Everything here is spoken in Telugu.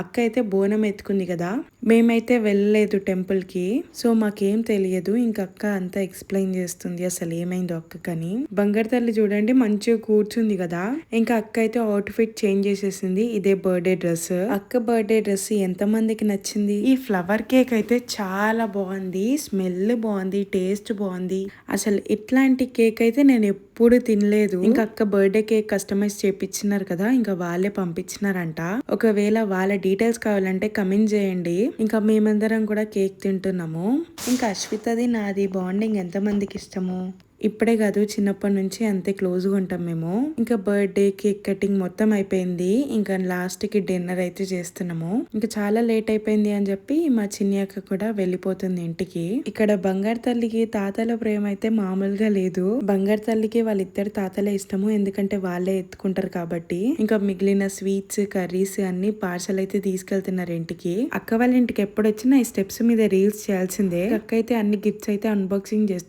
అక్క అయితే బోనం ఎత్తుకుంది కదా, మేమైతే వెళ్ళలేదు టెంపుల్ కి. సో మాకేం తెలియదు. ఇంకా అక్క అంతా ఎక్స్ప్లెయిన్ చేస్తుంది అసలు ఏమైందో అక్కకని. బంగారు తల్లి చూడండి మంచిగా కూర్చుంది కదా. ఇంకా అక్క అయితే అవుట్ ఫిట్ చేంజ్ చేసేసింది. ఇదే బర్త్డే డ్రెస్. అక్క బర్త్డే డ్రెస్ ఎంత మందికి నచ్చింది. ఈ ఫ్లవర్ కేక్ అయితే చాలా బాగుంది. స్మెల్ బాగుంది, టేస్ట్ బాగుంది. అసలు ఇట్లాంటి కేక్ అయితే నేను ఎప్పుడు తినలేదు. ఇంకా అక్క బర్త్డే కేక్ కస్టమైజ్ చేపించినారు కదా, ఇంకా వాళ్ళే పంపించినారంట. ఒకవేళ వాళ్ళ డీటెయిల్స్ కావాలంటే కమెంట్ చేయండి. ఇంకా మేమందరం కూడా కేక్ తింటున్నాము. ఇంకా అశ్వితది నాది బాండింగ్ ఎంత మందికి ఇష్టము. ఇప్పుడే కాదు, చిన్నప్పటి నుంచి అంతే క్లోజ్ గా ఉంటాం మేము. ఇంకా బర్త్డే కేక్ కటింగ్ మొత్తం అయిపోయింది. ఇంకా లాస్ట్ కి డిన్నర్ అయితే చేస్తున్నాము. ఇంకా చాలా లేట్ అయిపోయింది అని చెప్పి మా చిన్ని అక్క కూడా వెళ్ళిపోతుంది ఇంటికి. ఇక్కడ బంగారు తల్లికి తాతల ప్రేమ అయితే మామూలుగా లేదు. బంగారు తల్లికి వాళ్ళిద్దరు తాతలే ఇష్టము, ఎందుకంటే వాళ్ళే ఎత్తుకుంటారు కాబట్టి. ఇంకా మిగిలిన స్వీట్స్, కర్రీస్ అన్ని పార్సల్ అయితే తీసుకెళ్తున్నారు ఇంటికి. అక్క వాళ్ళ ఇంటికి ఎప్పుడు వచ్చినా ఈ స్టెప్స్ మీద రీల్స్ చేయాల్సిందే. అక్క అయితే అన్ని గిఫ్ట్స్ అయితే అన్బాక్సింగ్ చేస్తుంది.